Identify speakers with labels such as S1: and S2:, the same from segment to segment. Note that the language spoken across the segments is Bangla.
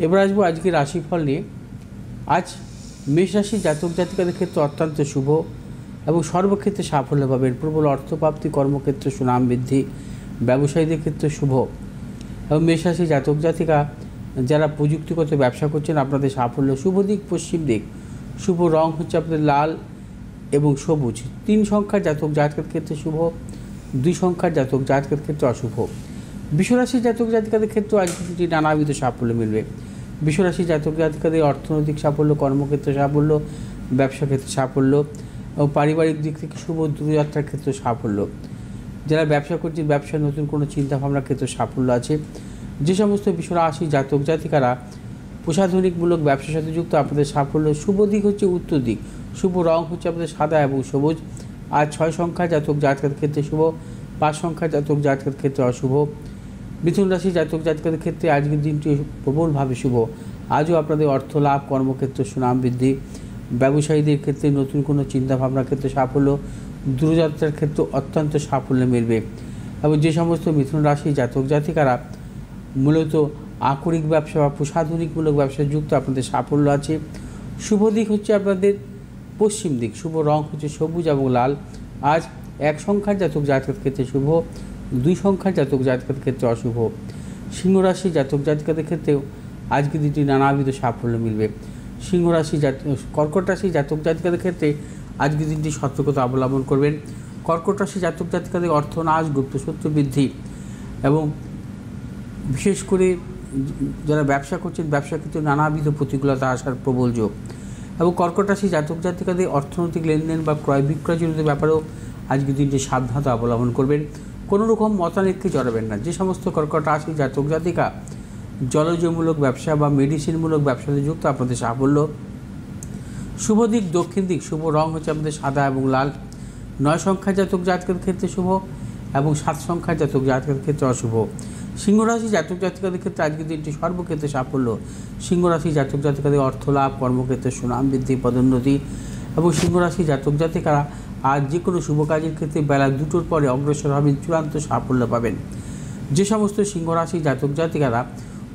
S1: এবার আসবো আজকে রাশিফল নিয়ে। আজ মেষ রাশি জাতক জাতিকাদের ক্ষেত্রে অত্যন্ত শুভ এবং সর্বক্ষেত্রে সাফল্য পাবেন। প্রবল অর্থপ্রাপ্তি, কর্মক্ষেত্রে সুনাম বৃদ্ধি, ব্যবসায়ীদের ক্ষেত্রে শুভ। এবং মেষ রাশি জাতক জাতিকা যারা প্রযুক্তিগত ব্যবসা করছেন, আপনাদের সাফল্য। শুভ দিক পশ্চিম দিক, শুভ রং হচ্ছে আপনাদের লাল এবং সবুজ। 3 সংখ্যার জাতক জাতকের ক্ষেত্রে শুভ, 2 সংখ্যার জাতক জাতকের ক্ষেত্রে অশুভ। বিশ্বরাশি জাতক জাতিকাদের ক্ষেত্রে আজকে নানাবিধ সাফল্য মিলবে। বিশ্বরাশি জাতক জাতিকাদের অর্থনৈতিক সাফল্য, কর্মক্ষেত্রে সাফল্য, ব্যবসা ক্ষেত্রে সাফল্য এবং পারিবারিক দিক থেকে শুভ, দূরযাত্রার ক্ষেত্রে সাফল্য। যারা ব্যবসা করছেন, ব্যবসায় নতুন কোনো চিন্তাভাবনার ক্ষেত্রে সাফল্য আছে। যে সমস্ত বিশ্বরাশি জাতক জাতিকারা প্রসাধনিকমূলক ব্যবসার সাথে যুক্ত, আপনাদের সাফল্য। শুভ দিক হচ্ছে উত্তর দিক, শুভ রং হচ্ছে আপনাদের সাদা এবং সবুজ। আজ 6 সংখ্যার জাতক জাতকের ক্ষেত্রে শুভ, 5 সংখ্যার জাতক জাতকের ক্ষেত্রে অশুভ। মিথুন রাশি জাতক জাতকের ক্ষেত্রে আজকের দিনটি প্রবলভাবে শুভ। আজও আপনাদের অর্থ লাভ, কর্মক্ষেত্রে সুনাম বৃদ্ধি, ব্যবসায়ীদের ক্ষেত্রে নতুন কোনো চিন্তাভাবনার ক্ষেত্রে সাফল্য, দূরযাত্রার ক্ষেত্রে অত্যন্ত সাফল্য মিলবে। এবং যে সমস্ত মিথুন রাশি জাতক জাতিকারা মূলত আকরিক ব্যবসা বা প্রসাধনিকমূলক ব্যবসায় যুক্ত, আপনাদের সাফল্য আছে। শুভ দিক হচ্ছে আপনাদের পশ্চিম দিক, শুভ রং হচ্ছে সবুজ এবং লাল। আজ 1 সংখ্যার জাতক জাতকের ক্ষেত্রে শুভ, 2 সংখ্যার জাতক জাতকের ক্ষেত্রে অশুভ। সিংহ রাশি জাতক জাতিকাদের ক্ষেত্রেও আজকে দিনটি নানাবিধ সাফল্য মিলবে। সিংহ রাশি কর্কট রাশি জাতক জাতিকাদের ক্ষেত্রে আজকের দিনটি সতর্কতা অবলম্বন করবেন। কর্কট রাশি জাতক জাতিকাদের অর্থনাশ, গুপ্ত শত্রু বৃদ্ধি এবং বিশেষ করে যারা ব্যবসা করছেন, ব্যবসা ক্ষেত্রে নানাবিধ প্রতিকূলতা আসার প্রবল যোগ। এবং কর্কট রাশি জাতক জাতিকাদের অর্থনৈতিক লেনদেন বা ক্রয় বিক্রয়জনিত ব্যাপারেও আজকের দিনটি সাবধানতা অবলম্বন করবেন। কোনো রকম মতানৈক্যে জড়াবেন না। যে সমস্ত কর্কট রাশি জাতক জাতিকা জলজমূলক ব্যবসা বা মেডিসিনমূলক ব্যবসাতে যুক্ত, আপনাদের সাফল্য। শুভ দিক দক্ষিণ দিক, শুভ রং হচ্ছে আপনাদের সাদা এবং লাল। 9 সংখ্যার জাতক জাতকের ক্ষেত্রে শুভ এবং 7 সংখ্যার জাতক জাতকের ক্ষেত্রে অশুভ। সিংহ রাশি জাতক জাতিকাদের ক্ষেত্রে আজকের দিনটি সর্বক্ষেত্রে সাফল্য। সিংহ রাশি জাতক জাতিকাদের অর্থ লাভ, কর্মক্ষেত্রে সুনাম বৃদ্ধি, পদোন্নতি এবং সিংহ রাশি জাতক জাতিকারা আজ যে কোনো শুভ কাজের ক্ষেত্রে বেলা 2টোর পরে অগ্রসর হবেন, চূড়ান্ত সাফল্য পাবেন। যে সমস্ত সিংহ রাশি জাতক জাতিকারা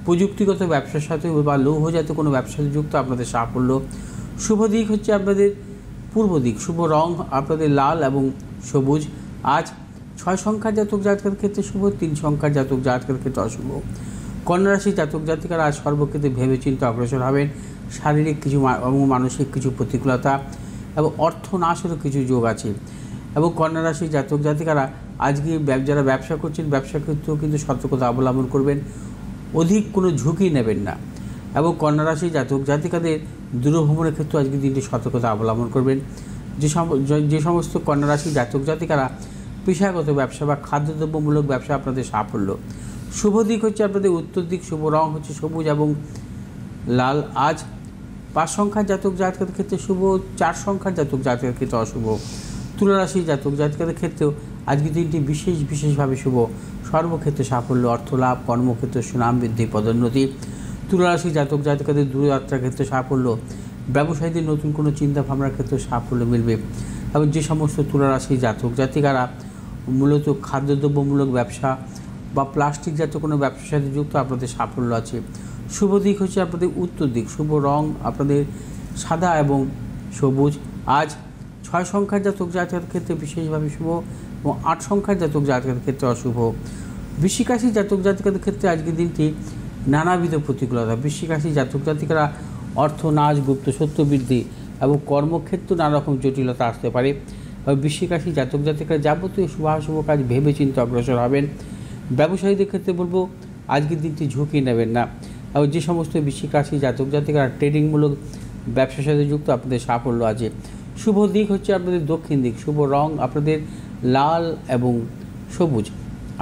S1: প্রযুক্তিগত ব্যবসার সাথে বা লৌহজাত কোনো ব্যবসার সাথে যুক্ত, আপনাদের সাফল্য। শুভ দিক হচ্ছে আপনাদের পূর্ব দিক, শুভ রং আপনাদের লাল এবং সবুজ। আজ 6 সংখ্যার জাতক জাতকের ক্ষেত্রে শুভ, 3 সংখ্যার জাতক জাতকের ক্ষেত্রে অশুভ। কন্যা রাশি জাতক জাতিকারা আজ সর্বক্ষেত্রে ভেবেচিন্তে অগ্রসর হবেন। শারীরিক কিছু এবং মানসিক কিছু প্রতিকূলতা এবং অর্থনাশেরও কিছু যোগ আছে। এবং কন্যা রাশি জাতক জাতিকারা আজকে যারা ব্যবসা করছেন, ব্যবসা ক্ষেত্রেও কিন্তু সতর্কতা অবলম্বন করবেন। অধিক কোনো ঝুঁকি নেবেন না। এবং কন্যা রাশি জাতক জাতিকাদের দূরভ্রমণের ক্ষেত্রে আজকে দিনটি সতর্কতা অবলম্বন করবেন। যে সমস্ত কন্যা রাশি জাতক জাতিকারা পেশাগত ব্যবসা বা খাদ্যদ্রব্যমূলক ব্যবসা, আপনাদের সাফল্য। শুভ দিক হচ্ছে আপনাদের উত্তর দিক, শুভ রং হচ্ছে সবুজ এবং লাল। আজ 5 সংখ্যার জাতক জাতকের ক্ষেত্রে শুভ, 4 সংখ্যার জাতক জাতকের ক্ষেত্রে অশুভ। তুলা রাশি জাতক জাতিকাদের ক্ষেত্রেও আজকের দিনটি বিশেষভাবে শুভ। সর্বক্ষেত্রে সাফল্য, অর্থ লাভ, কর্মক্ষেত্রে সুনাম বৃদ্ধি, পদোন্নতি। তুলা রাশি জাতক জাতিকাদের দূরযাত্রার ক্ষেত্রে সাফল্য, ব্যবসায়ীদের নতুন কোনো চিন্তাভাবনার ক্ষেত্রে সাফল্য মিলবে। এবং যে সমস্ত তুলা রাশি জাতক জাতিকারা মূলত খাদ্যদ্রব্যমূলক ব্যবসা বা প্লাস্টিক জাতীয় কোনো ব্যবসার সাথে যুক্ত, আপনাদের সাফল্য আছে। শুভ দিক হচ্ছে আপনাদের উত্তর দিক, শুভ রং আপনাদের সাদা এবং সবুজ। আজ 6 সংখ্যার জাতক জাতকের ক্ষেত্রে বিশেষভাবে শুভ এবং 8 সংখ্যার জাতক জাতকের ক্ষেত্রে অশুভ। বৃশ্চিক রাশি জাতক জাতিকাদের ক্ষেত্রে আজকের দিনটি নানাবিধ প্রতিকূলতা। বৃশ্চিক রাশি জাতক জাতিকারা অর্থনাশ, গুপ্ত শত্রু বৃদ্ধি এবং কর্মক্ষেত্রে নানা রকম জটিলতা আসতে পারে। বৃশ্চিক রাশি জাতক জাতিকারা যাবতীয় শুভাশুভ কাজ ভেবেচিন্তে অগ্রসর হবেন। ব্যবসায়ীদের ক্ষেত্রে বলবো আজকের দিনটি ঝুঁকি নেবেন না। এবং যে সমস্ত বৃশ্চিক রাশি জাতক জাতিকারা ট্রেডিংমূলক ব্যবসার সাথে যুক্ত, আপনাদের সাফল্য আছে। শুভ দিক হচ্ছে আপনাদের দক্ষিণ দিক, শুভ রং আপনাদের লাল এবং সবুজ।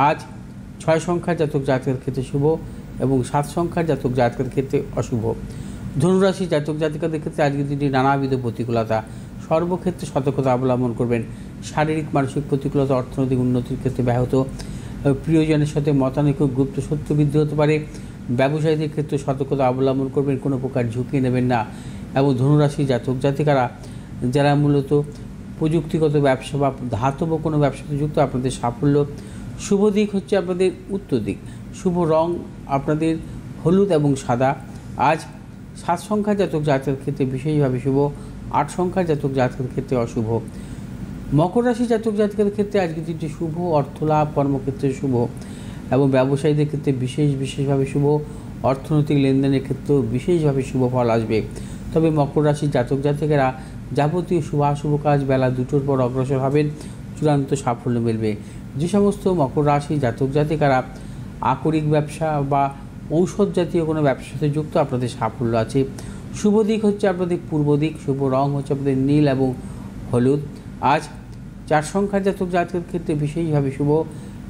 S1: আজ 6 সংখ্যার জাতক জাতকের ক্ষেত্রে শুভ এবং 7 সংখ্যার জাতক জাতকের ক্ষেত্রে অশুভ। ধনুরাশি জাতক জাতিকাদের ক্ষেত্রে আজকের দিনটি নানাবিধ প্রতিকূলতা। সর্বক্ষেত্রে সতর্কতা অবলম্বন করবেন। শারীরিক মানসিক প্রতিকূলতা, অর্থনৈতিক উন্নতির ক্ষেত্রে ব্যাহত, প্রিয়জনের সাথে মতানৈক্য, গুপ্ত শত্রু বৃদ্ধি হতে পারে। ব্যবসায়ীদের ক্ষেত্রে সতর্কতা অবলম্বন করবেন, কোনো প্রকার ঝুঁকি নেবেন না। এবং ধনুরাশি জাতক জাতিকারা যারা মূলত প্রযুক্তিগত ব্যবসা বা ধাতব কোনো ব্যবসাতে যুক্ত, আপনাদের সাফল্য। শুভ দিক হচ্ছে আপনাদের উত্তর দিক, শুভ রং আপনাদের হলুদ এবং সাদা। আজ 7 সংখ্যার জাতক জাতকের ক্ষেত্রে বিশেষভাবে শুভ, 8 সংখ্যার জাতক জাতকের ক্ষেত্রে অশুভ। মকর রাশি জাতক জাতকের ক্ষেত্রে আজকে দিনটি শুভ, অর্থলাভ, কর্মক্ষেত্রে শুভ এবং ব্যবসায়ীদের ক্ষেত্রে বিশেষভাবে শুভ, অর্থনৈতিক লেনদেনের ক্ষেত্রেও বিশেষভাবে শুভ ফল আসবে। তবে মকর রাশির জাতক জাতিকারা যাবতীয় শুভাশুভ কাজ বেলা 2টোর পর অগ্রসর হবেন, চূড়ান্ত সাফল্য মিলবে। যে সমস্ত মকর রাশি জাতক জাতিকারা আকরিক ব্যবসা বা ঔষধ জাতীয় কোনো ব্যবসার সাথে যুক্ত, আপনাদের সাফল্য আছে। শুভ দিক হচ্ছে আপনাদের পূর্ব দিক, শুভ রং হচ্ছে আপনাদের নীল এবং হলুদ। আজ 4 সংখ্যার জাতক জাতকের ক্ষেত্রে বিশেষভাবে শুভ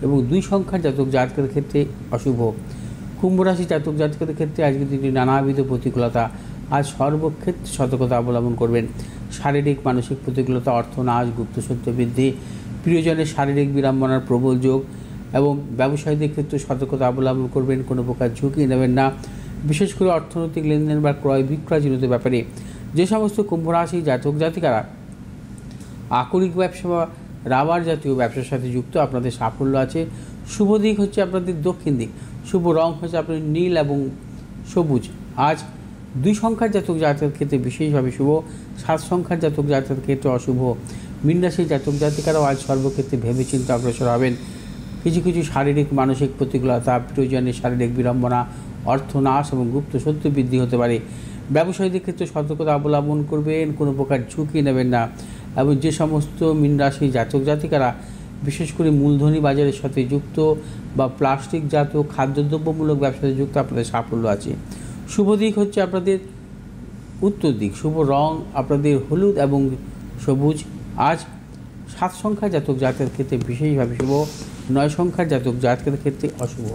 S1: এবং 2 সংখ্যার জাতক জাতকের ক্ষেত্রে অশুভ। কুম্ভ রাশি জাতক জাতকের ক্ষেত্রে আজকে দিনটি নানাবিধ প্রতিকূলতা। আজ সর্বক্ষেত্রে সতর্কতা অবলম্বন করবেন। শারীরিক মানসিক প্রতিকূলতা, অর্থনাশ, গুপ্তসত্য বৃদ্ধি, প্রিয়জনের শারীরিক বিড়ম্বনার প্রবল যোগ এবং ব্যবসায়ীদের ক্ষেত্রে সতর্কতা অবলম্বন করবেন। কোনো প্রকার ঝুঁকি নেবেন না, বিশেষ করে অর্থনৈতিক লেনদেন বা ক্রয় বিক্রয়জনিত ব্যাপারে। যে সমস্ত কুম্ভ রাশি জাতক জাতিকারা আকরিক ব্যবসা বা রাবার জাতীয় ব্যবসার সাথে যুক্ত, আপনাদের সাফল্য আছে। শুভ দিক হচ্ছে আপনাদের দক্ষিণ দিক, শুভ রং হচ্ছে আপনাদের নীল এবং সবুজ। আজ 2 সংখ্যার জাতক জাতকের ক্ষেত্রে বিশেষভাবে শুভ, 7 সংখ্যার জাতক জাতকের ক্ষেত্রে অশুভ। মীন রাশির জাতক জাতিকারাও আজ সর্বক্ষেত্রে ভেবেচিন্তে অগ্রসর হবেন। কিছু শারীরিক মানসিক প্রতিকূলতা, প্রিয়জনের শারীরিক বিড়ম্বনা, অর্থনাশ এবং গুপ্ত সত্য বৃদ্ধি হতে পারে। ব্যবসায়ীদের ক্ষেত্রে সতর্কতা অবলম্বন করবেন, কোনো প্রকার ঝুঁকি নেবেন না। এবং যে সমস্ত মীন রাশির জাতক জাতিকারা বিশেষ করে মূলধনী বাজারের সাথে যুক্ত বা প্লাস্টিক জাতীয় খাদ্যদ্রব্যমূলক ব্যবসাতে যুক্ত, আপনাদের সাফল্য আছে। শুভ দিক হচ্ছে আপনাদের উত্তর দিক, শুভ রং আপনাদের হলুদ এবং সবুজ। আজ 7 সংখ্যার জাতক জাতকের ক্ষেত্রে বিশেষভাবে শুভ, 9 সংখ্যার জাতক জাতকের ক্ষেত্রে অশুভ।